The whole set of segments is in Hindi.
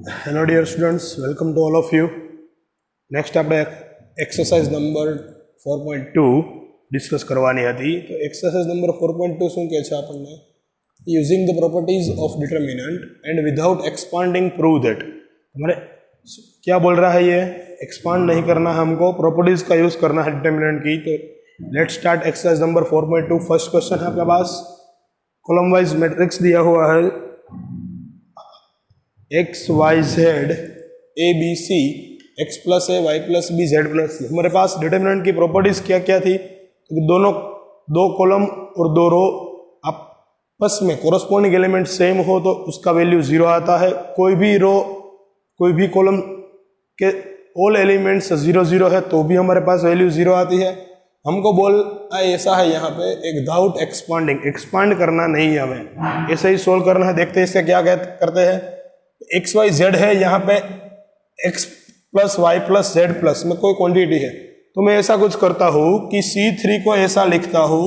Hello dear students, welcome to all of you. Next આપણે એક્સરસાઇઝ નંબર 4.2 ડિસ્કસ કરવાની હતી. તો એક્સરસાઇઝ નંબર 4.2 શું કહે છે આપણને? Using the properties of determinant and without expanding prove that. हमारे क्या बोल रहा है ये? एक्सपांड नहीं करना है हमको, प्रॉपर्टीज का यूज करना है डिटर्मिनेंट की. तो let start exercise number 4.2. First question है आपके पास, कॉलम वाइज मैट्रिक्स दिया हुआ है x y z a b c x plus a y plus b z plus c. हमारे पास डिटर्मिनेंट की प्रॉपर्टीज क्या क्या थी? तो दोनों दो कॉलम और दो रो आपस में कोरस्पॉन्डिंग एलिमेंट सेम हो तो उसका वैल्यू 0 आता है. कोई भी रो कोई भी कॉलम के ऑल एलिमेंट्स 0 0 है तो भी हमारे पास वैल्यू 0 आती है. हमको बोल ऐसा है यहाँ पे एक विदाउट एक्सपांडिंग, एक्सपांड करना नहीं है, हमें ऐसे ही सोल्व करना है. देखते हैं इसका क्या करते हैं. एक्स वाई जेड है, यहाँ पे x plus y plus z plus में कोई क्वांटिटी है तो मैं ऐसा कुछ करता हूँ कि C3 को ऐसा लिखता हूँ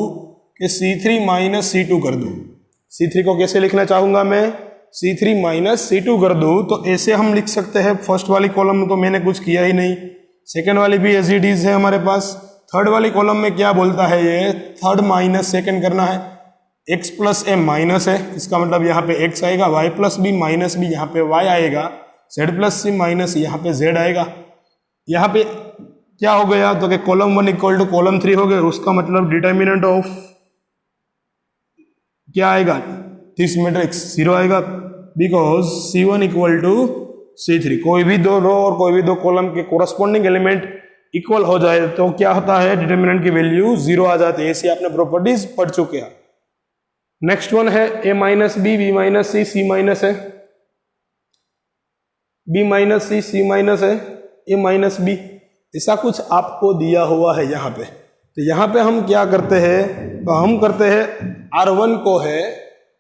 कि C3 माइनस C2 कर दूँ. C3 को कैसे लिखना चाहूँगा मैं? C3 माइनस C2 कर दूँ. तो ऐसे हम लिख सकते हैं. फर्स्ट वाली कॉलम में तो मैंने कुछ किया ही नहीं, सेकेंड वाली भी एज इट इज है हमारे पास. थर्ड वाली कॉलम में क्या बोलता है ये? थर्ड माइनस सेकेंड करना है. x प्लस ए माइनस है, इसका मतलब यहाँ पे x आएगा. y plus b minus b, यहाँ पे y आएगा. z प्लस सी माइनस यहाँ पे z आएगा. यहाँ पे क्या हो गया? तो कि कॉलम 1 इक्वल टू कॉलम 3 हो गया. उसका मतलब डिटर्मिनेंट ऑफ क्या आएगा? दिस मैट्रिक्स 0 आएगा, because C1 equal to C3. कोई भी दो रो और कोई भी दो कॉलम के कोरस्पॉन्डिंग एलिमेंट इक्वल हो जाए तो क्या होता है? डिटर्मिनेंट की वैल्यू 0 आ जाती है. ऐसी आपने प्रॉपर्टीज पढ़ चुके हैं. नेक्स्ट वन है a minus b b minus c c minus है, b minus c c minus है, a माइनस बी. ऐसा कुछ आपको दिया हुआ है यहाँ पे. तो यहाँ पे हम क्या करते हैं? तो हम करते हैं R1 को है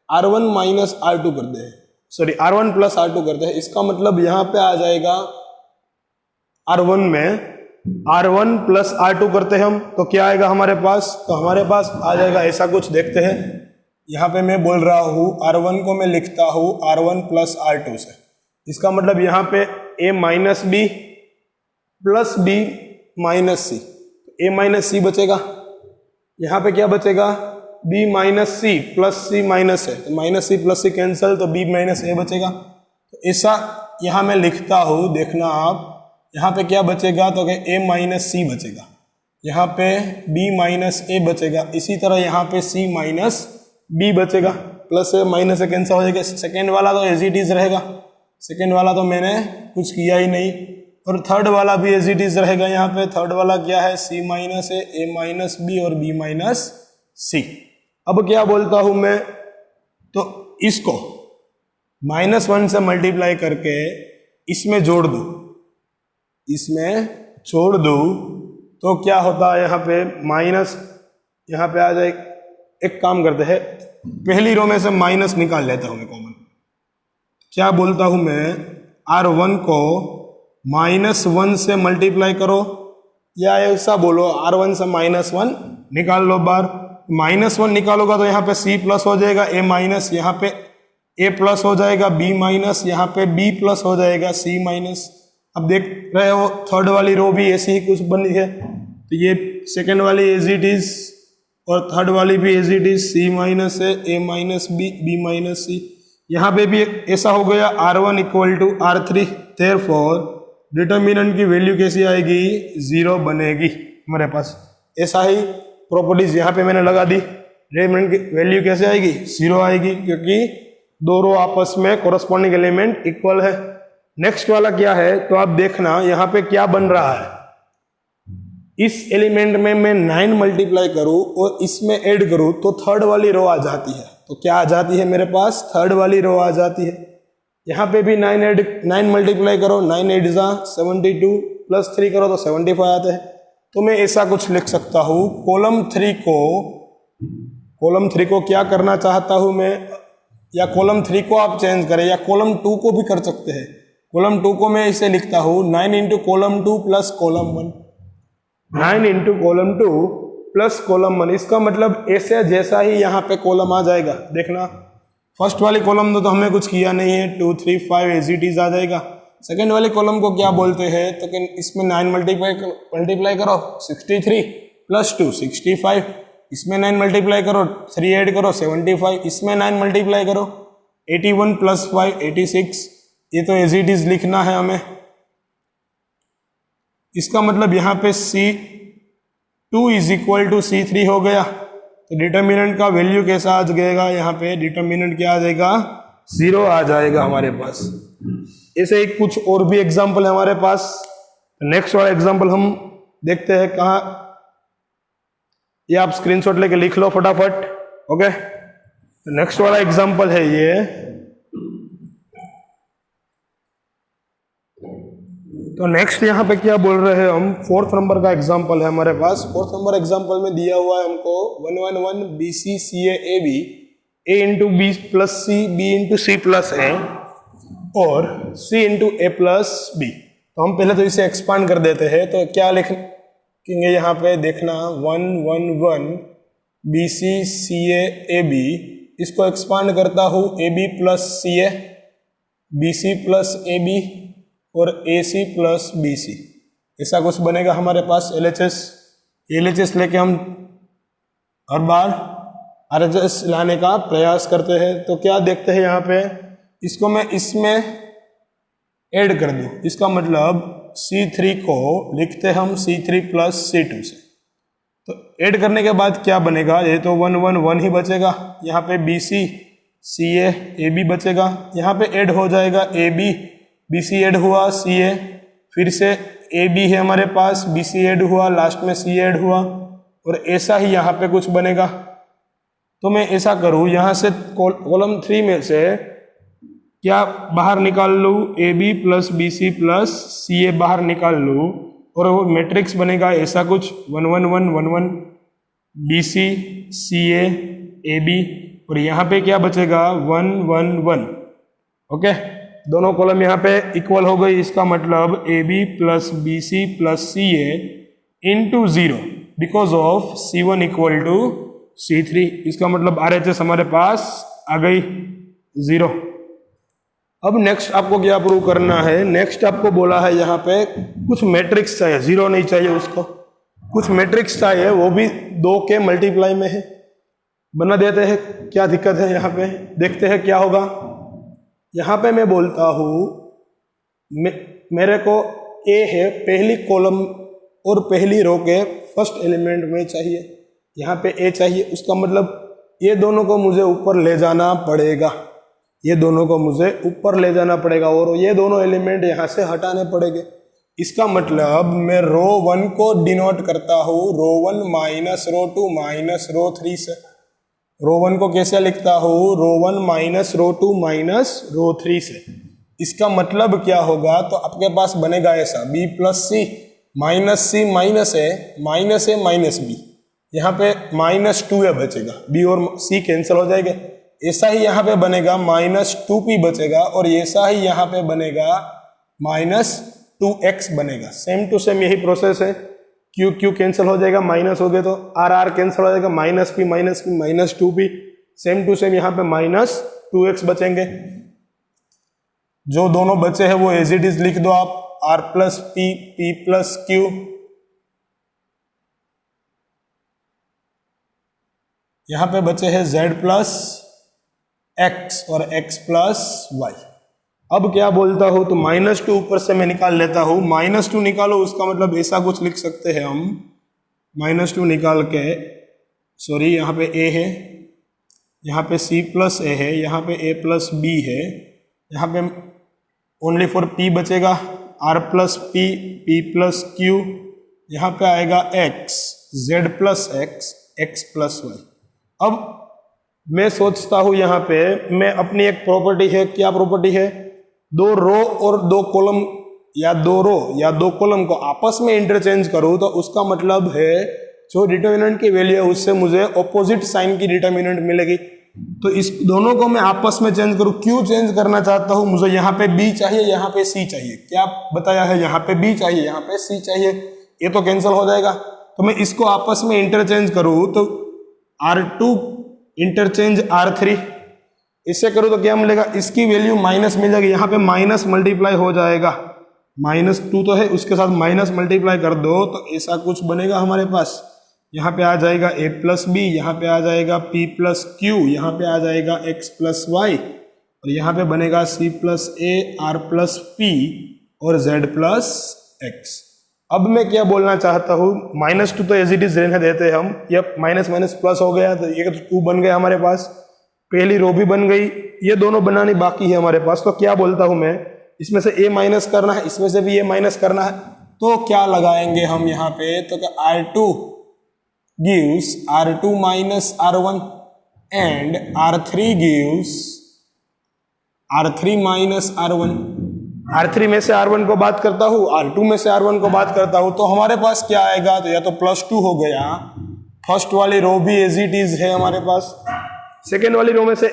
R1 माइनस R2 करते हैं, सॉरी R1 प्लस R2 करते हैं. इसका मतलब यहाँ पे आ जाएगा R1 में R1 प्लस R2 करते हैं हम तो क्या आएगा हमारे पास? तो हमारे पास आ जाएगा ऐसा कुछ. देखते हैं, यहाँ पे मैं बोल रहा हूँ R1 को मैं लिखता हूँ R1 प्लस R2 से. इसका मतलब यहाँ पे a minus b plus b minus c, a minus c बचेगा. यहाँ पे क्या बचेगा? b minus c plus c minus है, तो minus c plus c cancel, तो b माइनस ए बचेगा. तो ऐसा यहाँ मैं लिखता हूँ, देखना आप. यहाँ पे क्या बचेगा? तो कि a माइनस सी बचेगा, यहाँ पे b माइनस ए बचेगा. इसी तरह यहाँ पे c माइनस बी बचेगा. प्लस से माइनस से कैंसिल हो जाएगा. सेकेंड वाला तो एज इट इज रहेगा, सेकेंड वाला तो मैंने कुछ किया ही नहीं. और थर्ड वाला भी एज इट इज रहेगा. यहाँ पे थर्ड वाला क्या है? c माइनस है, a माइनस बी और b माइनस सी. अब क्या बोलता हूं मैं? तो इसको -1 से मल्टीप्लाई करके इसमें जोड़ दो, इसमें जोड़ दो तो क्या होता है? यहाँ पे माइनस, यहाँ पे आ जाए. एक काम करते हैं, पहली रो में से माइनस निकाल लेता हूं मैं कॉमन. क्या बोलता हूं मैं? R1 को -1 से मल्टीप्लाई करो, या ऐसा बोलो R1 से -1 निकाल लो बार. -1 निकालोगा तो यहाँ पे C प्लस हो जाएगा, a माइनस, यहाँ पे a प्लस हो जाएगा, b माइनस, यहाँ पे b प्लस हो जाएगा, c माइनस. अब देख रहे हो थर्ड वाली रो भी ऐसी ही कुछ बनी है. तो ये सेकेंड वाली एज इट इज और थर्ड वाली भी as it is. c minus है, a minus b, b minus c. यहाँ पे भी ऐसा हो गया. R1 equal to R3. Therefore determinant की वैल्यू कैसी आएगी? 0 बनेगी हमारे पास. ऐसा ही प्रॉपर्टीज यहाँ पे मैंने लगा दी. डिटर्मिनेंट की वैल्यू कैसे आएगी? 0 आएगी, क्योंकि दो रो आपस में कोरस्पॉन्डिंग एलिमेंट इक्वल है. नेक्स्ट वाला क्या है? तो आप देखना यहाँ पे क्या बन रहा है. इस एलिमेंट में मैं 9 मल्टीप्लाई करूं और इसमें ऐड करूं तो थर्ड वाली रो आ जाती है. तो क्या आ जाती है मेरे पास? थर्ड वाली रो आ जाती है. यहाँ पे भी 9 मल्टीप्लाई करो, 9 8 जा 72 प्लस 3 करो तो 75 आते हैं. तो मैं ऐसा कुछ लिख सकता हूँ. कॉलम 3 को क्या करना चाहता हूँ मैं, या कॉलम 3 को आप चेंज करें या कॉलम 2 को भी कर सकते हैं. कॉलम 2 को मैं इसे लिखता हूँ 9 into column 2 plus column 1, 9 into column 2 plus column 1. इसका मतलब ऐसे जैसा ही यहाँ पे कॉलम आ जाएगा. देखना फर्स्ट वाली कॉलम तो हमें कुछ किया नहीं है, 2 3 5 एज इट इज आ जाएगा। सेकेंड वाली कॉलम को क्या बोलते हैं, तो इसमें 9 मल्टीप्लाई करो, 63 प्लस 2 65, इसमें 9 मल्टीप्लाई करो, 3 ऐड करो 75, इसमें 9 मल्टीप्लाई करो 81 प्लस 5 86। ये तो एज इट इज लिखना है हमें। इसका मतलब यहाँ पे C2 is equal to C3 हो गया। तो डिटर्मिनेंट का वैल्यू कैसा आ जाएगा, यहाँ पे डिटर्मिनेंट क्या आ जाएगा, 0 आ जाएगा हमारे पास। ऐसे ही कुछ और भी एग्जाम्पल है हमारे पास। नेक्स्ट वाला एग्जाम्पल हम देखते हैं कहाँ, ये आप स्क्रीनशॉट लेके लिख लो फटाफट। ओके, नेक्स्ट वाला एग्जाम्पल है ये, तो नेक्स्ट यहाँ पे क्या बोल रहे हैं हम, 4th नंबर का एग्जाम्पल है हमारे पास। 4th नंबर एग्जाम्पल में दिया हुआ है हमको 1 1 1 BC CA AB A into B plus C B into C plus A और C into A plus B। तो हम पहले तो इसे एक्सपांड कर देते हैं। तो क्या लिखेंगे यहाँ पे, देखना 1 1 1 BC CA AB, इसको एक्सपांड करता हूँ AB plus CA, BC plus AB और AC प्लस BC, ऐसा कुछ बनेगा हमारे पास LHS लेके हम हर बार RHS लाने का प्रयास करते हैं। तो क्या देखते हैं यहाँ पे, इसको मैं इसमें ऐड कर दूं, इसका मतलब C3 को लिखते हम C3 प्लस C2 से। तो ऐड करने के बाद क्या बनेगा, ये तो 1 1 1 ही बचेगा, यहाँ पे BC CA AB बचेगा, यहाँ पे ऐड हो जाएगा AB BC ऐड हुआ CA, फिर से AB है हमारे पास, BC ऐड हुआ, लास्ट में CA ऐड हुआ, और ऐसा ही यहाँ पे कुछ बनेगा। तो मैं ऐसा करूँ, यहाँ से कॉलम 3 में से क्या बाहर निकाल लूँ, AB plus BC plus CA बाहर निकाल लूँ, और वो मैट्रिक्स बनेगा ऐसा कुछ 1 1 1 1 1 BC CA AB, और यहाँ पे क्या बचेगा 1 1 1। ओके, दोनों कॉलम यहाँ पे इक्वल हो गई। इसका मतलब AB plus BC plus CA into 0 because of C1 equal to C3। इसका मतलब RHS हमारे पास आ गई 0। अब नेक्स्ट आपको क्या प्रूव करना है, नेक्स्ट आपको बोला है यहाँ पे कुछ मैट्रिक्स चाहिए, 0 नहीं चाहिए उसको, कुछ मैट्रिक्स चाहिए, वो भी 2 के मल्टीप्लाई में है। बना देते हैं, क्या दिक्कत है यहाँ पे, देखते हैं क्या होगा। यहाँ पे मैं बोलता हूँ मेरे को A है पहली कॉलम और पहली रो के फर्स्ट एलिमेंट में चाहिए, यहाँ पे A चाहिए, उसका मतलब ये दोनों को मुझे ऊपर ले जाना पड़ेगा, ये दोनों को मुझे ऊपर ले जाना पड़ेगा, और ये दोनों एलिमेंट यहाँ से हटाने पड़ेंगे। इसका मतलब मैं रो 1 को डिनोट करता हूँ रो 1 माइनस रो 2 माइनस रो 3 से। रो 1 को कैसे लिखता हूँ, रो 1 माइनस रो 2 माइनस रो 3 से। इसका मतलब क्या होगा, तो आपके पास बनेगा ऐसा B plus C minus C minus A minus B, यहाँ पे माइनस 2A बचेगा, B और C कैंसिल हो जाएंगे। ऐसा ही यहाँ पे बनेगा माइनस 2P बचेगा, और ऐसा ही यहाँ पे बनेगा माइनस 2X बनेगा। सेम टू सेम यही प्रोसेस है, Q कैंसिल हो जाएगा, माइनस हो गए तो R कैंसिल हो जाएगा, minus P minus 2P, same to same यहाँ पे माइनस 2X बचेंगे। जो दोनों बचे हैं वो एज इट इज लिख दो आप, R plus P plus Q। यहाँ पे बचे हैं Z प्लस X और X प्लस Y। अब क्या बोलता हूं, तो -2 ऊपर से मैं निकाल लेता हूं, -2 निकालो, उसका मतलब ऐसा कुछ लिख सकते हैं हम, -2 निकाल के, सॉरी यहाँ पे A है, यहाँ पे C प्लस A है, यहाँ पे A प्लस B है, यहाँ पे ओनली फॉर P बचेगा, R plus P plus Q, यहाँ पे आएगा X, Z plus X plus Y। अब मैं सोचता हूँ यहाँ पे मैं अपनी एक प्रॉपर्टी है, क्या प्रॉपर्टी है, 2 रो और 2 कॉलम या 2 रो या 2 कॉलम को आपस में इंटरचेंज करूँ, तो उसका मतलब है जो डिटर्मिनेंट की वैल्यू है उससे मुझे ऑपोजिट साइन की डिटर्मिनेंट मिलेगी। तो इस दोनों को मैं आपस में चेंज करूँ, क्यों चेंज करना चाहता हूँ, मुझे यहाँ पे B चाहिए, यहाँ पे C चाहिए, क्या बताया है, यहाँ पे B चाहिए, यहाँ पे C चाहिए, ये तो कैंसिल हो जाएगा। तो मैं इसको आपस में इंटरचेंज करूँ तो R2 इंटरचेंज R3, इससे करूँ तो क्या मिलेगा, इसकी वैल्यू माइनस मिल जाएगी, यहाँ पे माइनस मल्टीप्लाई हो जाएगा, -2 तो है, उसके साथ माइनस मल्टीप्लाई कर दो तो ऐसा कुछ बनेगा हमारे पास। यहाँ पे आ जाएगा a प्लस बी, यहाँ पे आ जाएगा p प्लस क्यू, यहाँ पे आ जाएगा x प्लस वाई, और यहाँ पे बनेगा c प्लस ए, r प्लस p और z प्लस x। अब मैं क्या बोलना चाहता हूँ, -2 तो एज इट इज रहने देते हम, ये माइनस माइनस प्लस हो गया तो ये 2 बन गया हमारे पास, पहली रो भी बन गई, ये दोनों बनानी बाकी है हमारे पास। तो क्या बोलता हूँ मैं, इसमें से a माइनस करना है, इसमें से भी a माइनस करना है, तो क्या लगाएंगे हम यहाँ पे, तो R2 gives R2 minus R1 and R3 gives R3 minus R1। R3 में से R1 को बात करता हूँ, R2 में से R1 को बात करता हूँ, तो हमारे पास क्या आएगा, तो या तो +2 हो गया, फर्स्ट वाली रो भी एज इट इज है हमारे पास, सेकेंड वाली रो में से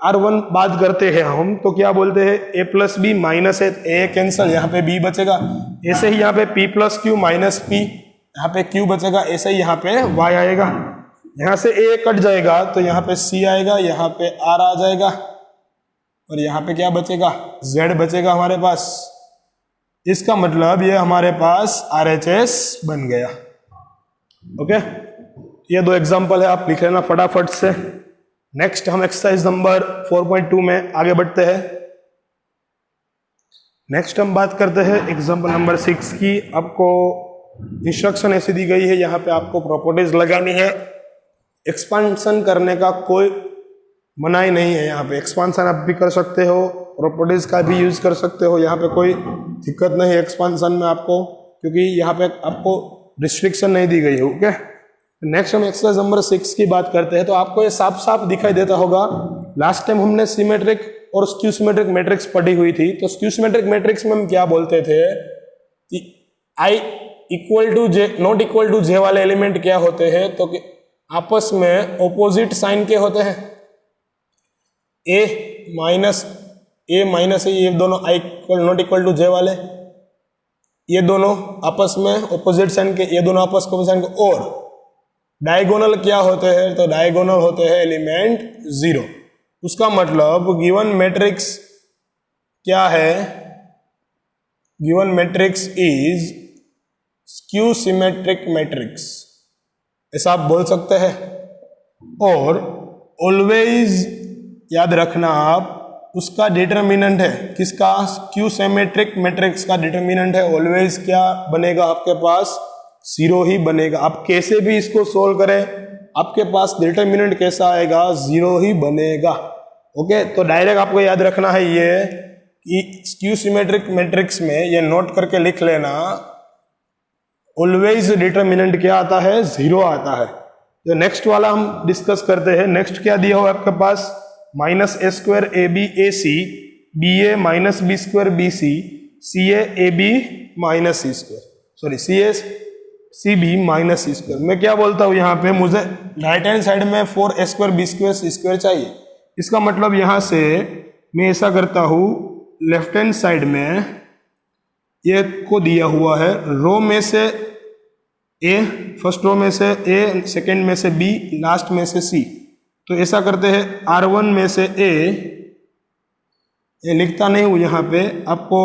R1 बात करते हैं हम, तो क्या बोलते हैं, a प्लस बी माइनस है, a कैंसल, यहाँ पे b बचेगा, ऐसे ही यहाँ पे p plus Q minus p, यहाँ पे q बचेगा, ऐसे ही यहाँ पे y आएगा, यहाँ से a कट जाएगा तो यहाँ पे c आएगा, यहाँ पे r आ जाएगा, और यहाँ पे क्या बचेगा, z बचेगा हमारे पास। इसका मतलब ये हमारे पास RHS बन गया। ओके, ये 2 एग्जांपल है, आप लिख लेना फटाफट से। नेक्स्ट हम एक्सरसाइज नंबर 4.2 में आगे बढ़ते हैं। नेक्स्ट हम बात करते हैं एग्जांपल नंबर 6 की। आपको इंस्ट्रक्शन ऐसी दी गई है, यहाँ पे आपको प्रॉपर्टीज लगानी है। एक्सपांशन करने का कोई मनाही नहीं है, यहाँ पे एक्सपांशन आप भी कर सकते हो, प्रॉपर्टीज का भी यूज कर सकते हो, यहाँ पे कोई दिक्कत नहीं है एक्सपांशन में आपको, क्योंकि यहाँ पे आपको रिस्ट्रिक्शन नहीं दी गई है। ओके, नेक्स्ट हम एक्सरसाइज नंबर 6 की बात करते हैं। तो आपको ये साफ साफ दिखाई देता होगा, लास्ट टाइम हमने सिमेट्रिक और स्क्यू सिमेट्रिक मैट्रिक्स पढ़ी हुई थी। तो स्क्यू सिमेट्रिक मैट्रिक्स में हम क्या बोलते थे कि I equal to j not equal to j वाले एलिमेंट क्या होते हैं, तो कि आपस में ऑपोजिट साइन के होते हैं, a माइनस ये दोनों I equal not equal to j वाले, ये दोनों आपस में ऑपोजिट साइन के, ये दोनों आपस में साइन के। और डायगोनल क्या होते हैं, तो डायगोनल होते हैं एलिमेंट 0। उसका मतलब गिवन मैट्रिक्स क्या है, given matrix is skew symmetric matrix, ऐसा आप बोल सकते हैं। और ऑलवेज याद रखना आप, उसका डिटरमिनेंट है किसका, स्क्यू सिमेट्रिक मैट्रिक्स का डिटरमिनेंट है ऑलवेज क्या बनेगा आपके पास, 0 ही बनेगा। आप कैसे भी इसको सोल्व करें, आपके पास डिटरमिनेंट कैसा आएगा, 0 ही बनेगा। ओके, तो डायरेक्ट आपको याद रखना है ये कि स्क्यू सिमेट्रिक मैट्रिक्स में ये नोट करके लिख लेना, ऑलवेज डिटरमिनेंट क्या आता है, 0 आता है। तो नेक्स्ट वाला हम डिस्कस करते हैं। नेक्स्ट क्या दिया हुआ आपके पास, -a² ab ac ba -b² bc ca ab -c², sorry cb -c²। मैं क्या बोलता हूँ यहाँ पे, मुझे राइट हैंड साइड में 4a² b² c² चाहिए। इसका मतलब यहाँ से मैं ऐसा करता हूँ, लेफ्ट हैंड साइड में ये को दिया हुआ है, रो में से a, फर्स्ट रो में से a, सेकंड में से b, लास्ट में से c। तो ऐसा करते हैं, R1 में से a, ये लिखता नहीं हूँ यहाँ पे, आपको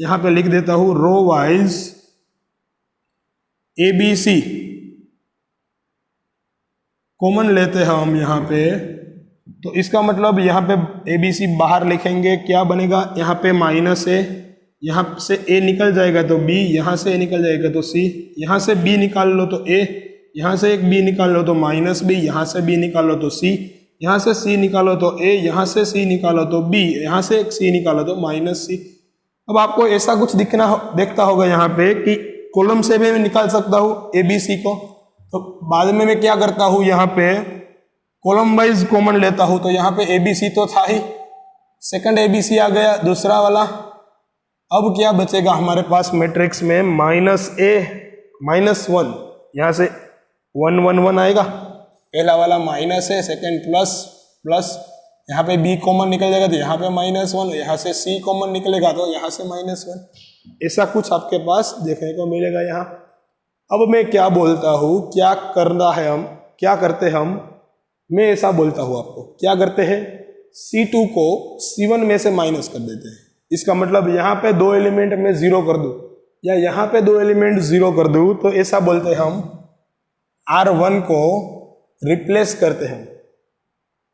यहाँ पे लिख देता हूँ रो वाइज ABC कॉमन लेते हैं हम यहाँ पे। तो इसका मतलब यहाँ पे ABC बाहर लिखेंगे, क्या बनेगा, यहाँ पे -a, यहाँ से a निकल जाएगा तो b, यहाँ से a निकल जाएगा तो c, यहाँ से b निकाल लो तो a, यहाँ से एक b निकाल लो तो -b, यहाँ से b निकालो तो c, यहाँ से c निकालो तो a, यहाँ से c निकालो तो b, यहाँ से एक c निकालो तो -c। अब आपको ऐसा कुछ देखता होगा यहाँ पे कि कॉलम से भी मैं निकाल सकता हूँ ABC को। तो बाद में मैं क्या करता हूँ, यहाँ पे कॉलम वाइज कॉमन लेता हूँ। तो यहाँ पे ABC तो था ही, सेकंड ABC आ गया, दूसरा वाला। अब क्या बचेगा हमारे पास मैट्रिक्स में, -a -1, यहाँ से 1 1 1 आएगा, पहला वाला माइनस है, सेकंड प्लस, यहाँ पे b कॉमन निकल जाएगा तो यहाँ पे -1, यहाँ से c कॉमन निकलेगा तो यहाँ से -1। ऐसा कुछ आपके पास देखने को मिलेगा यहाँ। अब मैं क्या बोलता हूँ, क्या करना है, हम क्या करते हैं, हम मैं ऐसा बोलता हूँ आपको, क्या करते हैं, C2 को C1 में से माइनस कर देते हैं। इसका मतलब यहाँ पे दो एलिमेंट में जीरो कर दूं या यहाँ पे दो एलिमेंट जीरो कर दूं तो ऐसा बोलते हैं हम R1 को रिप्लेस करते हैं।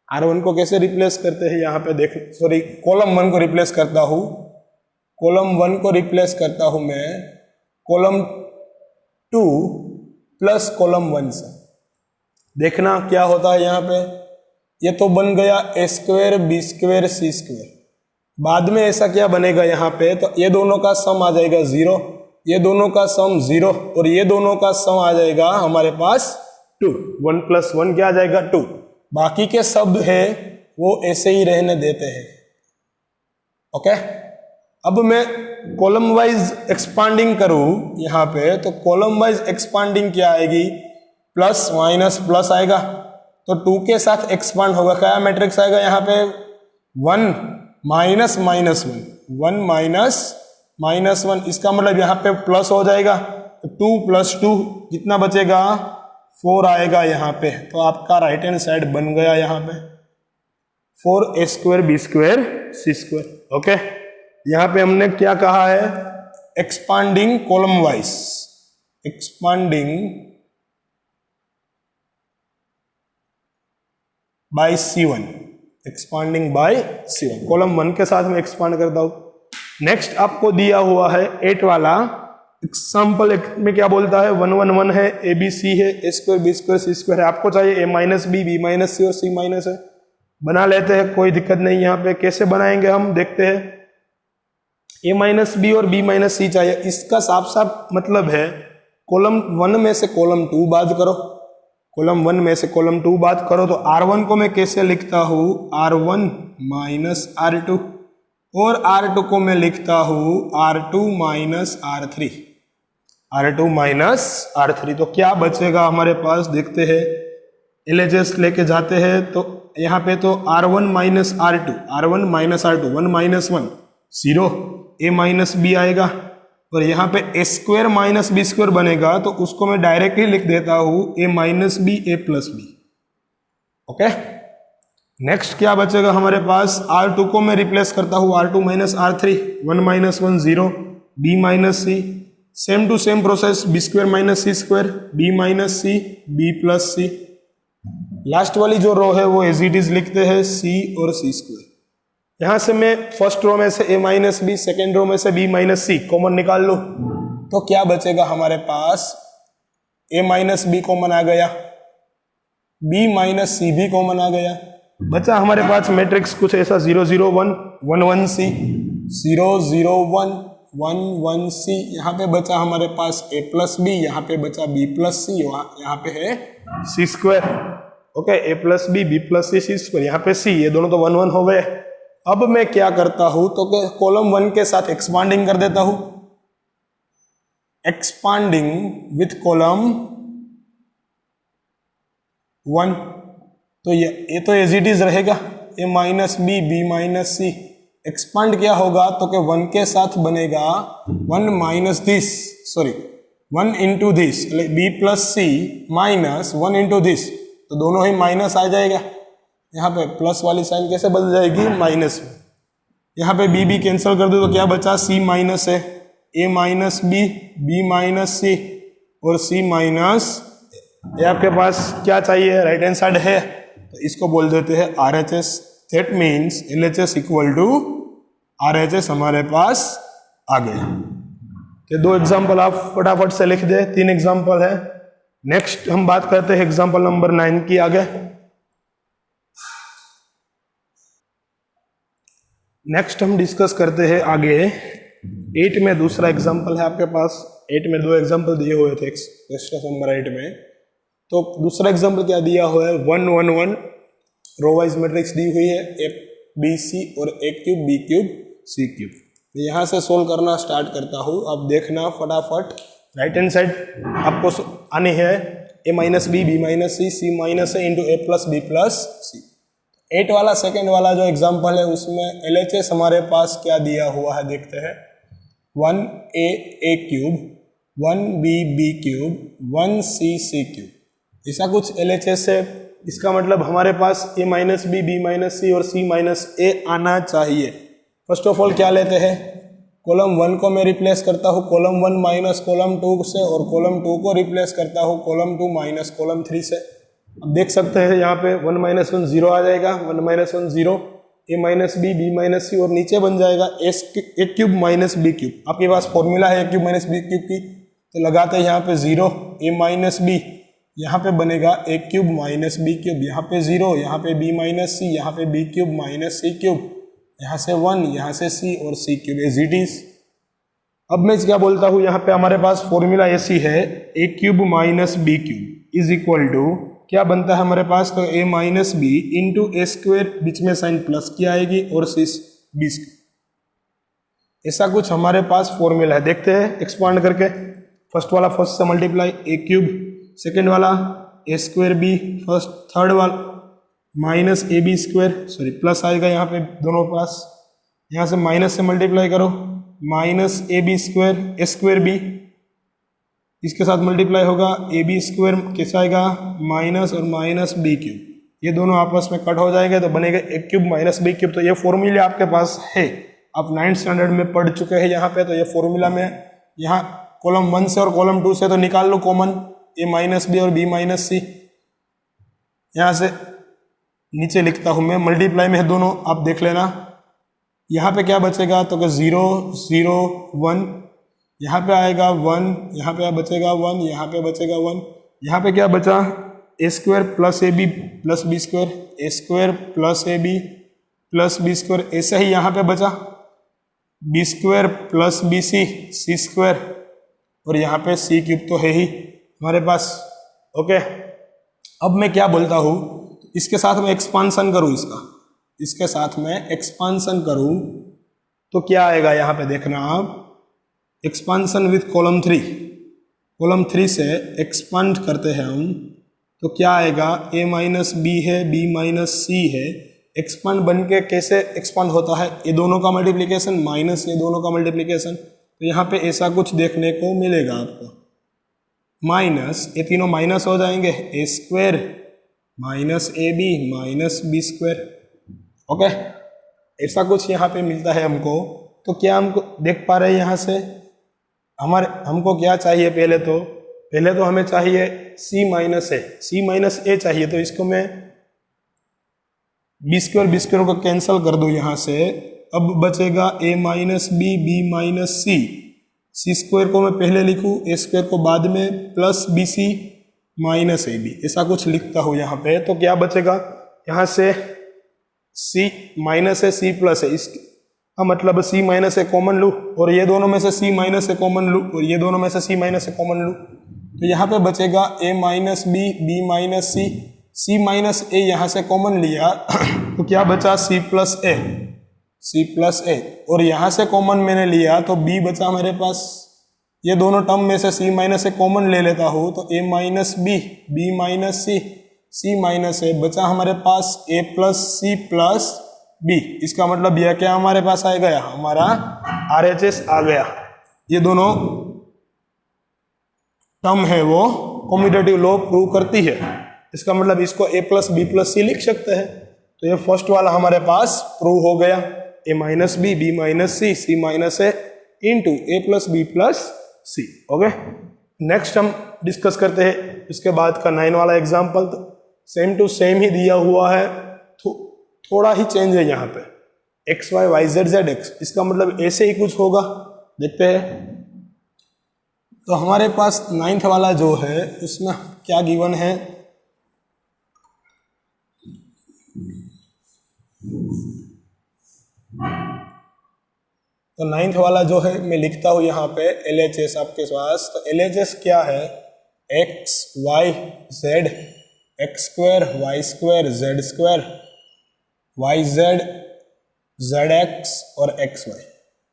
R1 को कैसे रिप्लेस करते हैं, यहाँ पे देख, सॉरी, कॉलम 1 को रिप्लेस करता हूँ, कॉलम 1 को रिप्लेस करता हूँ मैं कॉलम 2 प्लस कॉलम 1 से। देखना क्या होता है यहाँ पे, ये तो बन गया a square b square c square. बाद में ऐसा क्या बनेगा यहाँ पे, तो ये दोनों का सम आ जाएगा 0, ये दोनों का सम 0 और ये दोनों का सम आ जाएगा हमारे पास 2। 1 + 1 क्या आ जाएगा 2। बाकी के शब्द है वो ऐसे ही रहने देते हैं। ओके, अब मैं कॉलम वाइज एक्सपांडिंग करूं यहाँ पे, तो कॉलम वाइज एक्सपांडिंग क्या आएगी, प्लस माइनस प्लस आएगा, तो 2 के साथ एक्सपांड होगा, क्या मैट्रिक्स आएगा यहाँ पे 1 माइनस माइनस 1, 1 माइनस माइनस 1। इसका मतलब यहाँ पे प्लस हो जाएगा, तो 2 + 2 कितना बचेगा 4 आएगा यहाँ पे। तो आपका राइट हैंड साइड बन गया यहाँ पे 4a square b square c square. Okay, यहाँ पे हमने क्या कहा है, expanding column wise, expanding by C1, expanding by C1, column 1 के साथ में एक्सपांड करता हूं। नेक्स्ट आपको दिया हुआ है 8 वाला एग्जाम्पल में क्या बोलता है, 1 1 1 है, ए बी सी है, a square b square c square है। आपको चाहिए a minus b, b minus c और c माइनस है। बना लेते हैं, कोई दिक्कत नहीं। यहाँ पे कैसे बनाएंगे हम देखते हैं। a माइनस बी और b माइनस सी चाहिए। इसका साफ साफ मतलब है कॉलम 1 में से कॉलम 2 बात करो, कॉलम 1 में से कॉलम 2 बात करो। तो R1 को मैं कैसे लिखता हूँ, R1 माइनस R2, और R2 को मैं लिखता हूँ R2 minus R3, R2 minus R3। तो क्या बचेगा हमारे पास, देखते हैं। LHS लेके जाते हैं तो यहाँ पे तो R1 minus R2, R1 minus R2, 1 minus 1 0, a minus b आएगा, और यहाँ पे a square minus b square बनेगा, तो उसको मैं डायरेक्टली लिख देता हूँ a minus b a plus b। Okay, next क्या बचेगा हमारे पास, R2 को मैं रिप्लेस करता हूँ R2 minus R3, 1 minus 1 0, b minus c, same to same process, b square minus c square, b minus c, b plus c। Last वाली जो रो है वो एज इट इज लिखते हैं c और c स्क्वायर। यहां से मैं फर्स्ट रो में से a minus b, second row में से b माइनस सी कॉमन निकाल लो, तो क्या बचेगा हमारे पास, a माइनस बी कॉमन आ गया, b माइनस सी भी कॉमन आ गया। बचा हमारे पास मैट्रिक्स कुछ ऐसा 0 0 1 1 1 c, 0 0 1 1 1 c। यहाँ पे बचा हमारे पास a प्लस बी, यहाँ पे बचा b प्लस सी, यहाँ पे है c square. Okay, a plus b, b plus c, c square, यहाँ पे c, ये दोनों तो 1 1 हो गए। अब मैं क्या करता हूं, तो कॉलम 1 के साथ एक्सपांडिंग कर देता हूं, एक्सपांडिंग विथ कॉलम 1। तो ये तो एज इट इज रहेगा, a minus b, b minus c. Expand क्या होगा, तो कि 1 के साथ बनेगा 1 minus this, sorry 1 into this, b plus c minus 1 into this, तो दोनों ही माइनस आ जाएगा। यहाँ पे प्लस वाली साइन कैसे बदल जाएगी, माइनस में। यहाँ पे b b कैंसिल कर दो तो क्या बचा, c माइनस है, a minus b, b minus c और c माइनस। ये आपके पास क्या चाहिए, राइट हैंड साइड है, तो इसको बोल देते हैं RHS। That means LHS equal to RHS हमारे पास आ गया। तो 2 एग्जाम्पल आप फटाफट से लिख दे, 3 एग्जाम्पल है। नेक्स्ट हम बात करते हैं एग्जाम्पल नंबर 9 की। आगे नेक्स्ट हम डिस्कस करते हैं आगे 8 में दूसरा एग्जाम्पल है आपके पास। 8 में 2 एग्जाम्पल दिए हुए थे एक्स्ट्रा नंबर 8 में। तो दूसरा एग्जाम्पल क्या दिया हुआ है, 1 1 1 रो वाइज मैट्रिक्स दी हुई है, a b c और a cube b cube c cube. यहाँ से सोल्व करना स्टार्ट करता हूँ। अब देखना फटाफट, राइट हैंड साइड आपको आनी है, a minus b, b minus c, c minus है into a plus b plus c. 8 वाला सेकेंड वाला जो एग्जाम्पल है उसमें LHS हमारे पास क्या दिया हुआ है देखते हैं, 1a a cube, 1b b cube, 1c c cube, ऐसा कुछ LHS है। इसका मतलब हमारे पास a minus b, b minus c और c माइनस ए आना चाहिए। फर्स्ट ऑफ ऑल क्या लेते हैं, कॉलम 1 को मैं रिप्लेस करता हूँ कॉलम 1 माइनस कॉलम 2 से, और कॉलम 2 को रिप्लेस करता हूँ कॉलम 2 माइनस कॉलम 3 से। अब देख सकते हैं यहाँ पे 1 माइनस 1 0 आ जाएगा, 1 minus 1 0, a minus b, b minus c, और नीचे बन जाएगा a cube minus b cube. आपके पास फॉर्मूला है a cube minus b cube की, तो लगाते हैं यहाँ पे 0, a माइनस बी, यहाँ पे बनेगा ए क्यूब माइनस बी क्यूब, यहाँ पे 0, यहाँ पे b माइनस सी, यहाँ पे b cube minus c cube, यहाँ से 1, यहाँ से c और c cube as it is. अब मैं क्या बोलता हूँ, यहाँ पे हमारे पास फॉर्मूला ऐसी है, a cube minus b cube is equal to क्या बनता है हमारे पास, तो a minus b into a square, बीच में साइन प्लस की आएगी, और सी बी स्क्वेयर। ऐसा कुछ हमारे पास फॉर्मूला है। देखते हैं एक्सपांड करके, फर्स्ट वाला फर्स्ट से मल्टीप्लाई ए क्यूब, सेकेंड वाला a square b, first third वाला minus a b square, sorry plus आएगा यहाँ पे दोनों पास, यहाँ से माइनस से मल्टीप्लाई करो, minus a b square, a square b, इसके साथ मल्टीप्लाई होगा ए बी स्क्वेयर, कैसा आएगा माइनस और माइनस बी क्यूब, ये दोनों आपस में कट हो जाएंगे तो बनेगा ए क्यूब माइनस बी क्यूब। तो ये फॉर्मूला आपके पास है, आप 9th स्टैंडर्ड में पढ़ चुके हैं यहाँ पे। तो ये फॉर्मूला में यहाँ कॉलम 1 से और कॉलम 2 से तो निकाल लो कॉमन, ए माइनस बी और बी माइनस सी, यहाँ से नीचे लिखता हूँ मैं, मल्टीप्लाई में है दोनों, आप देख लेना। यहाँ पे क्या बचेगा, तो 0 0 1, यहाँ पे आएगा 1, यहाँ पे बचेगा 1, यहाँ पे बचेगा 1, यहाँ पे क्या बचा, a square plus a b plus b square, a square plus a b plus b square, ऐसा ही यहाँ पे बचा b square plus b c, c square, और यहाँ पे सी क्यूब तो है ही हमारे पास। ओके, अब मैं क्या बोलता हूँ, इसके साथ मैं एक्सपांसन करूँ, इसके साथ मैं एक्सपांसन करूँ तो क्या आएगा, यहाँ पे देखना आप, एक्सपांसन विथ कॉलम 3, कॉलम 3 से एक्सपांड करते हैं हम, तो क्या आएगा, a माइनस बी है, b माइनस सी है, एक्सपांड बन के कैसे एक्सपांड होता है, ये दोनों का मल्टीप्लिकेशन माइनस ये दोनों का मल्टीप्लिकेशन, तो यहाँ पे ऐसा कुछ देखने को मिलेगा आपको, माइनस ये तीनों माइनस हो जाएंगे, a square minus a b minus b square. Okay, ऐसा कुछ यहाँ पे मिलता है हमको। तो क्या हमको देख पा रहे हैं यहाँ से, हमको क्या चाहिए, पहले तो हमें चाहिए c माइनस ए चाहिए, तो इसको मैं बी स्क्वायर को कैंसिल कर दूं यहाँ से, अब बचेगा a minus b, b minus c square को मैं पहले लिखूं, ए स्क्वायर को बाद में, plus b c minus a b, ऐसा कुछ लिखता हूँ यहाँ पे। तो क्या बचेगा, यहाँ से c माइनस है, c प्लस है, इसका मतलब c माइनस ए कॉमन लूँ, और ये दोनों में से c माइनस ए कॉमन लूँ, और ये दोनों में से c माइनस ए कॉमन लूँ, तो यहाँ पे बचेगा a minus b, b minus c, c minus a यहाँ से कॉमन लिया तो क्या बचा, c प्लस ए, और यहाँ से कॉमन मैंने लिया तो b बचा मेरे पास। ये दोनों टर्म में से c माइनस ए कॉमन ले लेता हूँ, तो a minus b, b minus c, c minus a, बचा हमारे पास a plus c plus b। इसका मतलब यह क्या हमारे पास आएगा, यहाँ हमारा RHS आ गया। ये दोनों टर्म है वो कम्यूटेटिव लॉ प्रूव करती है, इसका मतलब इसको a प्लस बी प्लस सी लिख सकते हैं। तो ये फर्स्ट वाला हमारे पास प्रूव हो गया, a minus b, b minus c, c minus a into a plus b plus c. Okay, next हम डिस्कस करते हैं इसके बाद का 9 वाला एग्जाम्पल। तो सेम टू सेम ही दिया हुआ है, थोड़ा ही चेंज है यहाँ पे, x y y z z x, इसका मतलब ऐसे ही कुछ होगा, देखते हैं। तो हमारे पास 9th वाला जो है उसमें क्या गिवन है, तो 9th वाला जो है मैं लिखता हूँ यहाँ पे LHS आपके पास। तो LHS क्या है, x y z, x square y square z square, y z z x और एक्स वाई,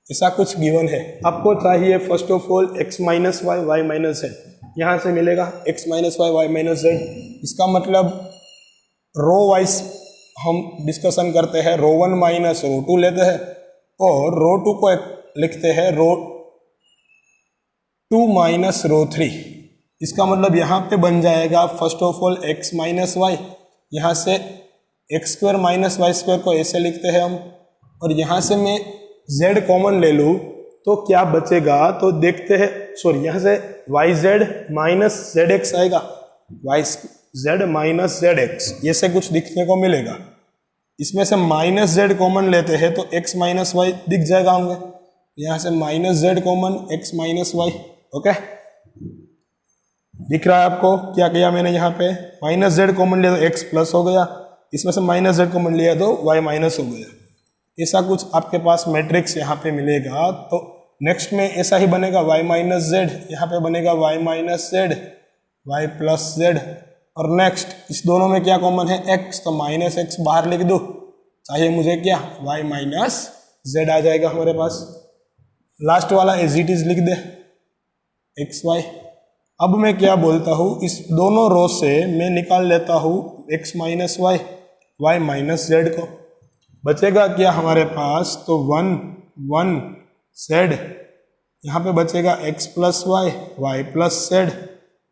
ऐसा कुछ गिवन है। आपको चाहिए first of all x minus y, y minus z, यहाँ से मिलेगा x minus y, y minus z. इसका मतलब रो वाइज हम डिस्कशन करते हैं, रो 1 माइनस रो 2 लेते हैं, और रो 2 को लिखते हैं रो 2 माइनस रो 3। इसका मतलब यहाँ पे बन जाएगा first of all x minus y, यहाँ से x square minus y square को ऐसे लिखते हैं हम, और यहाँ से मैं z कॉमन ले लूँ तो क्या बचेगा, तो देखते हैं, सॉरी यहाँ से y z minus z x आएगा, y z minus z x ऐसे कुछ दिखने को मिलेगा। इसमें से माइनस जेड कॉमन लेते हैं तो x माइनस वाई दिख जाएगा हमें, यहाँ से minus z common x minus y. Okay, दिख रहा है आपको क्या किया मैंने, यहाँ पे माइनस जेड कॉमन लिया तो x प्लस हो गया, इसमें से माइनस जेड कॉमन लिया तो y माइनस हो गया। ऐसा कुछ आपके पास मैट्रिक्स यहाँ पे मिलेगा। तो नेक्स्ट में ऐसा ही बनेगा y माइनस जेड, यहाँ पे बनेगा y minus Z, y plus Z, और नेक्स्ट इस दोनों में क्या कॉमन है x, तो माइनस x बाहर लिख दो, चाहिए मुझे क्या y माइनस जेड आ जाएगा हमारे पास। लास्ट वाला एज इट इज लिख दे एक्स वाई। अब मैं क्या बोलता हूँ, इस दोनों रो से मैं निकाल लेता हूँ x minus y, y minus z को, बचेगा क्या हमारे पास, तो 1 1 जेड, यहाँ पे बचेगा x plus y, y plus z,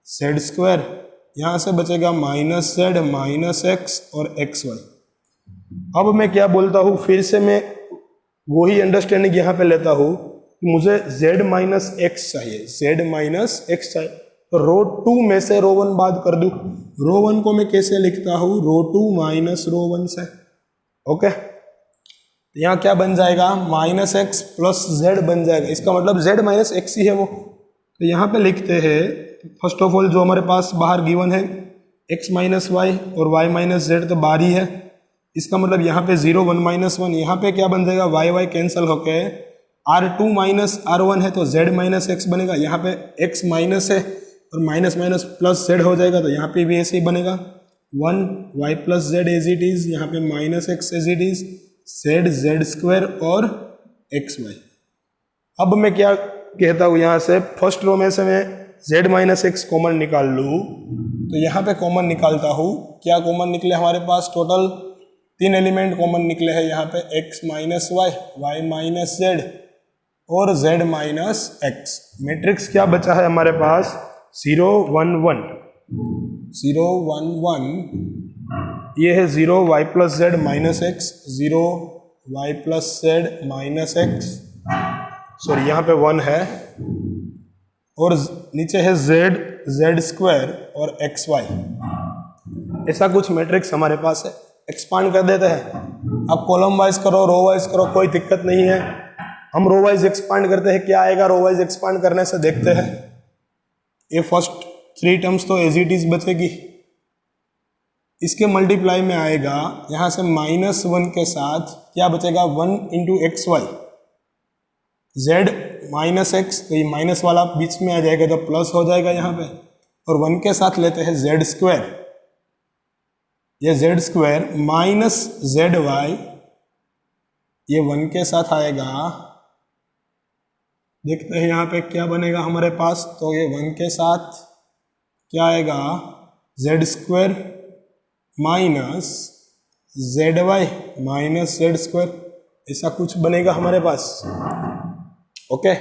z square, यहाँ से बचेगा माइनस जेड माइनस एक्स और एक्स वाई। अब मैं क्या बोलता हूँ, फिर से मैं वही अंडरस्टैंडिंग यहाँ पे लेता हूँ कि मुझे z माइनस एक्स चाहिए, z माइनस एक्स चाहिए, तो रो 2 में से रो 1 बात कर दूँ, रो 1 को मैं कैसे लिखता हूँ, रो 2 माइनस रो 1 से। ओके, यहाँ क्या बन जाएगा, माइनस एक्स प्लस जेड बन जाएगा, इसका मतलब z माइनस एक्स ही है वो। तो यहाँ पे लिखते हैं फर्स्ट ऑफ ऑल जो हमारे पास बाहर गिवन है x माइनस वाई और y माइनस जेड तो बाहर ही है, इसका मतलब यहाँ पे 0 1 माइनस 1, यहाँ पे क्या बन जाएगा y कैंसिल होके r2 माइनस r1 है तो z माइनस एक्स बनेगा, यहाँ पे x माइनस है और माइनस माइनस प्लस z हो जाएगा, तो यहाँ पे भी ऐसे ही बनेगा 1 y plus z as it is, यहाँ पे minus x as it is, z z square और एक्स वाई। अब मैं क्या कहता हूँ, यहाँ से फर्स्ट रो में से मैं z माइनस एक्स कॉमन निकाल लूँ, तो यहाँ पे कॉमन निकालता हूँ, क्या कॉमन निकले हमारे पास, टोटल 3 एलिमेंट कॉमन निकले हैं यहाँ पे, x minus y, y minus z और z माइनस एक्स। मैट्रिक्स क्या बचा है हमारे पास, 0 1 1 0 1 1, ये है 0 y plus Z minus x, 0 y plus Z minus x, sorry यहाँ पे 1 है, और नीचे है z जेड स्क्वायर और एक्स वाई। ऐसा कुछ मैट्रिक्स हमारे पास है। एक्सपांड कर देते हैं, अब कॉलम वाइज करो रो वाइज करो कोई दिक्कत नहीं है, हम रो वाइज एक्सपांड करते हैं, क्या आएगा रो वाइज एक्सपांड करने से देखते हैं। ये फर्स्ट 3 टर्म्स तो एज इट इज बचेगी, इसके मल्टीप्लाई में आएगा यहाँ से -1 के साथ क्या बचेगा, 1 into x y, z minus x, तो ये माइनस वाला बीच में आ जाएगा तो प्लस हो जाएगा यहाँ पे, और 1 के साथ लेते हैं जेड स्क्वायर, ये z square minus z y, ये 1 के साथ आएगा, देखते हैं यहाँ पे क्या बनेगा हमारे पास, तो ये 1 के साथ क्या आएगा, z square minus z y minus z square, ऐसा कुछ बनेगा हमारे पास। ओके,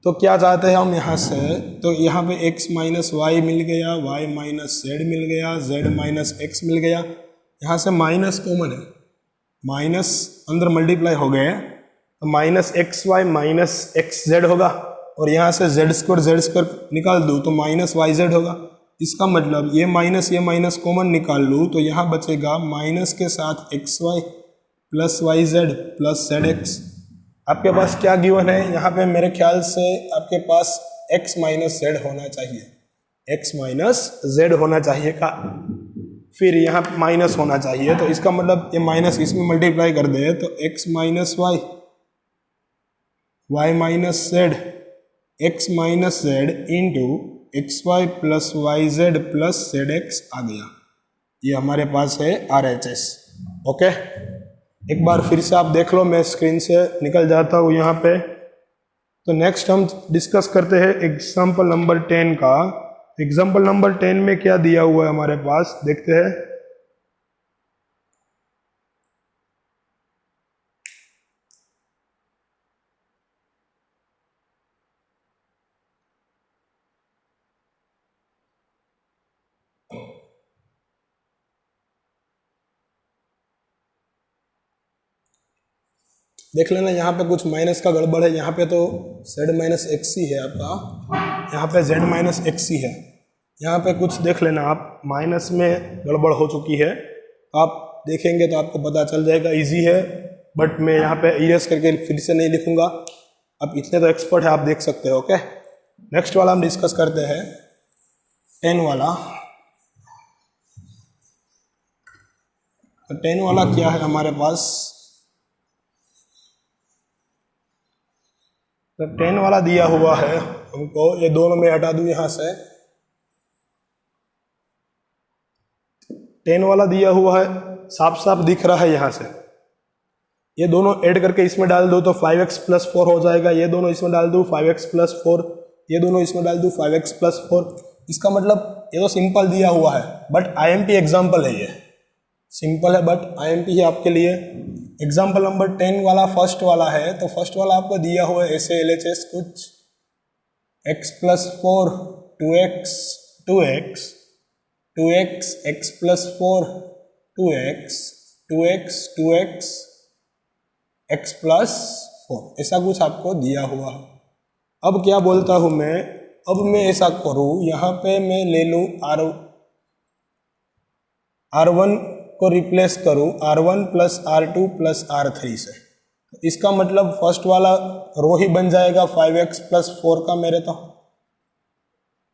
तो क्या चाहते हैं हम यहाँ से, तो यहाँ पे x माइनस वाई मिल गया, y माइनस जेड मिल गया, z माइनस एक्स मिल गया, यहाँ से माइनस कॉमन है, माइनस अंदर मल्टीप्लाई हो गए तो minus x y minus x z होगा, और यहाँ से जेड स्क्वायर निकाल दूँ तो माइनस वाई जेड होगा। इसका मतलब ये माइनस कॉमन निकाल लूँ तो यहाँ बचेगा माइनस के साथ x y plus y z plus z x. आपके पास क्या गिवन है यहाँ पे, मेरे ख्याल से आपके पास x माइनस जेड होना चाहिए, x माइनस जेड होना चाहिए का, फिर यहाँ माइनस होना चाहिए, तो इसका मतलब ये माइनस इसमें मल्टीप्लाई कर दे तो x minus y, y minus z, x minus z into x y plus y z plus z x आ गया। ये हमारे पास है RHS। ओके, एक बार फिर से आप देख लो, मैं स्क्रीन से निकल जाता हूँ यहाँ पे। तो नेक्स्ट हम डिस्कस करते हैं एग्जाम्पल नंबर 10 का। एग्जाम्पल नंबर 10 में क्या दिया हुआ है हमारे पास, देखते हैं। देख लेना यहाँ पे कुछ माइनस का गड़बड़ है, यहाँ पे तो z माइनस एक्स ही है आपका, यहाँ पे z माइनस एक्स ही है, यहाँ पे कुछ देख लेना आप, माइनस में गड़बड़ हो चुकी है, आप देखेंगे तो आपको पता चल जाएगा, इजी है, बट मैं यहाँ पे इरेज करके फिर से नहीं लिखूंगा, आप इतने तो एक्सपर्ट है, आप देख सकते हो। ओके, नेक्स्ट वाला हम डिस्कस करते हैं, 10 वाला। तो 10 वाला क्या है हमारे पास, तो 10 वाला दिया हुआ है हमको, ये दोनों में हटा दूं यहाँ से, 10 वाला दिया हुआ है, साफ साफ दिख रहा है यहाँ से, ये दोनों ऐड करके इसमें डाल दो तो 5x प्लस 4 हो जाएगा, ये दोनों इसमें डाल दो 5x प्लस 4, ये दोनों इसमें डाल दो 5x प्लस 4। इसका मतलब ये तो सिंपल दिया हुआ है, बट आईएमपी एग्जाम्पल है, ये सिंपल है बट आईएमपी है आपके लिए। एग्जाम्पल नंबर 10 वाला फर्स्ट वाला है, तो फर्स्ट वाला आपको दिया हुआ है ऐसे LHS कुछ x plus 4 2x 2x 2x x plus 4 2x 2x 2x x plus 4, ऐसा कुछ आपको दिया हुआ है। अब क्या बोलता हूं मैं, अब मैं ऐसा करूं, यहाँ पे मैं ले लूं R1 को रिप्लेस करूं R1 plus R2 plus R3 से, इसका मतलब फर्स्ट वाला रो ही बन जाएगा 5x प्लस 4 का मेरे, तो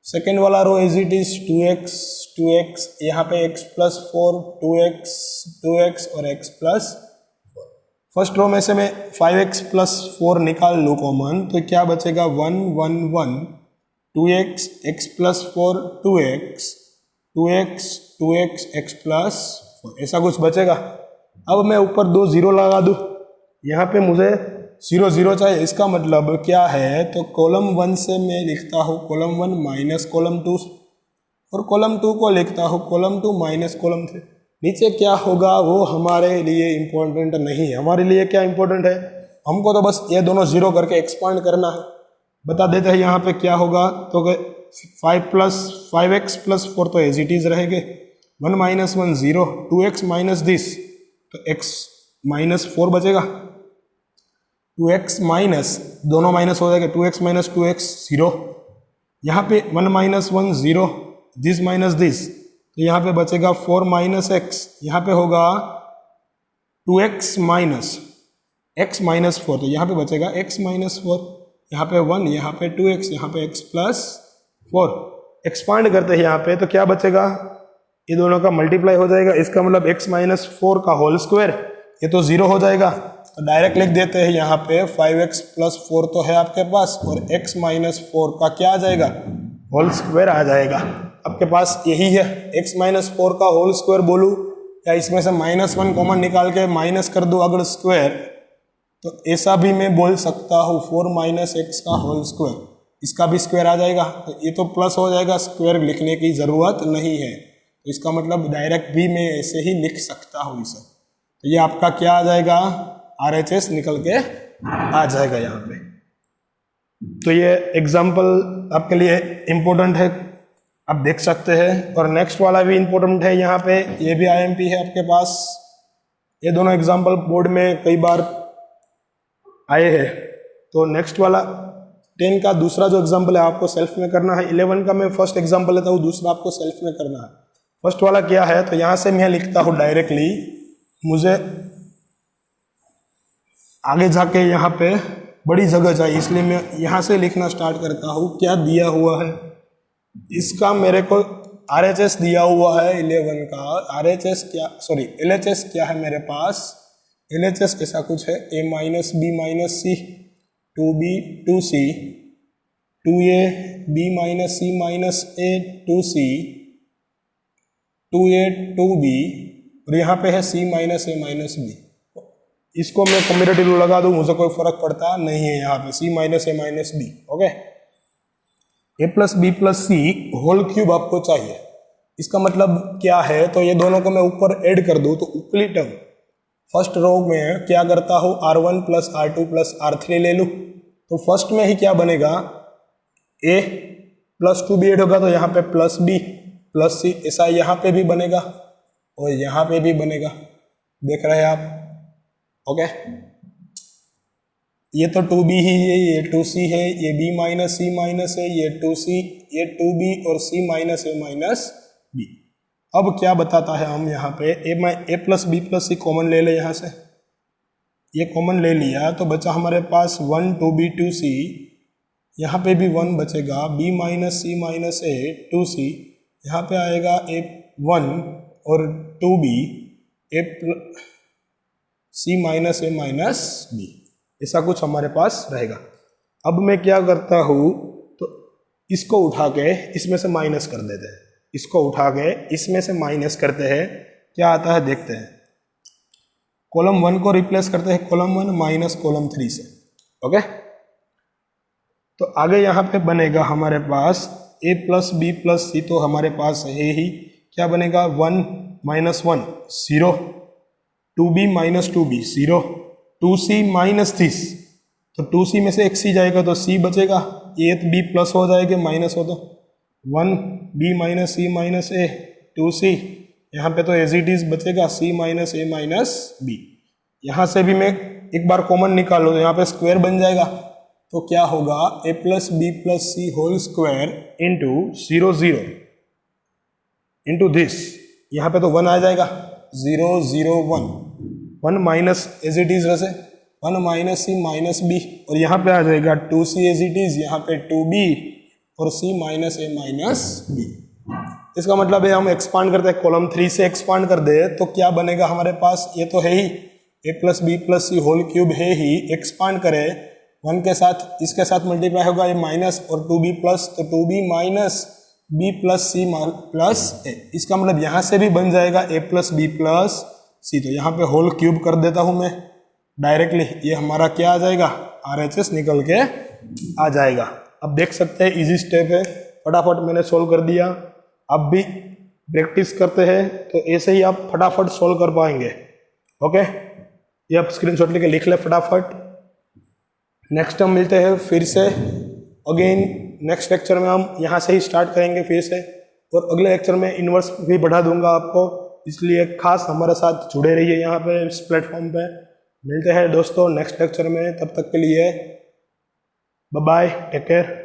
सेकेंड वाला रो एज इट इज 2x यहाँ पे x प्लस 4 2x और x प्लस 4। फर्स्ट रो में से मैं 5x प्लस 4 निकाल लूँ कॉमन, तो क्या बचेगा 1 1 1 2x x plus 4 2x x plus 4, ऐसा कुछ बचेगा। अब मैं ऊपर 2 0 लगा दूँ, यहाँ पे मुझे 0 0 चाहिए, इसका मतलब क्या है, तो कॉलम 1 से मैं लिखता हूँ कॉलम 1 माइनस कॉलम 2, और कॉलम 2 को लिखता हूँ कॉलम 2 माइनस कॉलम 3। नीचे क्या होगा वो हमारे लिए इम्पोर्टेंट नहीं है, हमारे लिए क्या इम्पोर्टेंट है, हमको तो बस ये दोनों 0 करके एक्सपांड करना है। बता देते हैं यहाँ पे क्या होगा, तो 5x प्लस 4 तो एज इट इज रहेंगे, 1 माइनस 1 0, 2x माइनस दिस तो x माइनस 4 बचेगा, 2x माइनस दोनों माइनस हो जाएगा, 2x माइनस 2x 0, यहाँ पे 1 माइनस 1 0, दिस माइनस दिस, तो यहाँ पे बचेगा 4 माइनस x, यहाँ पे होगा 2x माइनस x माइनस 4, तो यहाँ पे बचेगा x माइनस 4, यहाँ पे 1, यहाँ पे 2x, यहाँ पे x प्लस 4। एक्सपांड करते हैं यहाँ पे, तो क्या बचेगा, ये दोनों का मल्टीप्लाई हो जाएगा, इसका मतलब x माइनस 4 का होल स्क्वायर, ये तो 0 हो जाएगा, तो डायरेक्ट लिख देते हैं यहाँ पे 5x प्लस 4 तो है आपके पास, और x माइनस 4 का क्या आ जाएगा, होल स्क्वायर आ जाएगा। आपके पास यही है, x माइनस 4 का होल स्क्वायर बोलूँ, या इसमें से -1 कॉमन निकाल के माइनस कर दो अगर स्क्वायर, तो ऐसा भी मैं बोल सकता हूँ 4 माइनस x का होल स्क्वायर, इसका भी स्क्वायर आ जाएगा, तो ये तो प्लस हो जाएगा, स्क्वायर लिखने की ज़रूरत नहीं है, तो इसका मतलब डायरेक्ट भी मैं ऐसे ही लिख सकता हूँ इसे, तो ये आपका क्या आ जाएगा, RHS निकल के आ जाएगा यहाँ पे। तो ये एग्जाम्पल आपके लिए इम्पोर्टेंट है, आप देख सकते हैं, और नेक्स्ट वाला भी इम्पोर्टेंट है यहाँ पे, ये भी IMP है आपके पास, ये दोनों एग्जाम्पल बोर्ड में कई बार आए हैं। तो नेक्स्ट वाला 10 का दूसरा जो एग्जाम्पल है आपको सेल्फ में करना है, 11 का मैं फर्स्ट एग्जाम्पल लेता हूँ, दूसरा आपको सेल्फ में करना है। फर्स्ट वाला क्या है, तो यहाँ से मैं लिखता हूँ डायरेक्टली, मुझे आगे जाके यहाँ पे बड़ी जगह चाहिए, इसलिए मैं यहाँ से लिखना स्टार्ट करता हूँ। क्या दिया हुआ है, इसका मेरे को RHS दिया हुआ है 11 का, RHS क्या, सॉरी LHS क्या है मेरे पास, LHS ऐसा कुछ है, a minus b minus c 2b 2c 2a b minus c minus a 2c 2a 2b, और यहाँ पे है c minus a minus b। इसको मैं कम्यूटेटिव लगा दूं, मुझे कोई फर्क पड़ता नहीं है, यहाँ पे c minus a minus b। Okay, a plus b plus c whole cube आपको चाहिए। इसका मतलब क्या है, तो ये दोनों को मैं ऊपर ऐड कर दूं, तो ऊपरी टर्म फर्स्ट रो में क्या करता हूँ, R1 plus R2 plus R3 ले लूँ, तो फर्स्ट में ही क्या बनेगा, a प्लस 2b ऐड होगा, तो यहाँ पे प्लस b प्लस c, ऐसा यहाँ पे भी बनेगा और यहाँ पे भी बनेगा, देख रहे हैं आप। ओके, ये तो 2b ही है, ये 2c है, ये b माइनस सी माइनस है, ये 2c, ये 2b और c minus a minus b। अब क्या बताता है, हम यहाँ पे a plus b plus c common ले ले, यहाँ से ये कॉमन ले लिया तो बचा हमारे पास 1 2b 2c, यहाँ पे भी 1 बचेगा, b minus c minus a 2c, यहाँ पे आएगा a 1 और 2b a c minus a minus b, ऐसा कुछ हमारे पास रहेगा। अब मैं क्या करता हूँ, तो इसको उठा के इसमें से माइनस कर देते हैं, इसको उठा के इसमें से माइनस करते हैं, क्या आता है देखते हैं। कॉलम 1 को रिप्लेस करते हैं कॉलम 1 माइनस कॉलम 3 से। ओके, तो आगे यहाँ पे बनेगा हमारे पास a plus b plus c, तो हमारे पास है ही, क्या बनेगा 1 minus 1 0, 2b minus 2b 0, 2c minus 30, तो 2c में से एक c जाएगा तो c बचेगा, ये तो b प्लस हो जाएगा माइनस हो तो 1b minus c minus a 2c, यहाँ पे तो एज इट इज बचेगा c minus a minus b। यहाँ से भी मैं एक बार कॉमन निकालो तो यहाँ पे स्क्वायर बन जाएगा, तो क्या होगा a plus b plus c whole square into 0 0 into this, यहाँ पे तो 1 आ जाएगा 0 0 1, 1 माइनस एज इट इज वैसे 1 माइनस सी माइनस बी, और यहाँ पे आ जाएगा 2c एज इट इज, यहाँ पे 2b और c minus a minus b। इसका मतलब है हम एक्सपांड करते हैं, कॉलम 3 से एक्सपांड कर दे तो क्या बनेगा हमारे पास, ये तो है ही a plus b plus c whole cube है ही, एक्सपांड करे 1 के साथ, इसके साथ मल्टीप्लाई होगा ये माइनस और 2b प्लस, तो 2b minus b plus c plus a, इसका मतलब यहाँ से भी बन जाएगा a plus b plus c, तो यहाँ पे होल क्यूब कर देता हूँ मैं डायरेक्टली, ये हमारा क्या आ जाएगा RHS निकल के आ जाएगा। अब देख सकते हैं इजी स्टेप है, फटाफट मैंने सोल्व कर दिया। अब भी प्रैक्टिस करते हैं तो ऐसे ही आप फटाफट सोल्व कर पाएंगे। ओके, ये आप स्क्रीनशॉट लेके लिख ले फटाफट। नेक्स्ट हम मिलते हैं फिर से अगेन, नेक्स्ट लेक्चर में हम यहाँ से ही स्टार्ट करेंगे फिर से, और अगले लेक्चर में इन्वर्स भी बढ़ा दूंगा आपको, इसलिए खास हमारे साथ जुड़े रहिए यहाँ पे इस प्लेटफॉर्म पे। मिलते हैं दोस्तों नेक्स्ट लेक्चर में, तब तक के लिए बाय बाय, टेक केयर।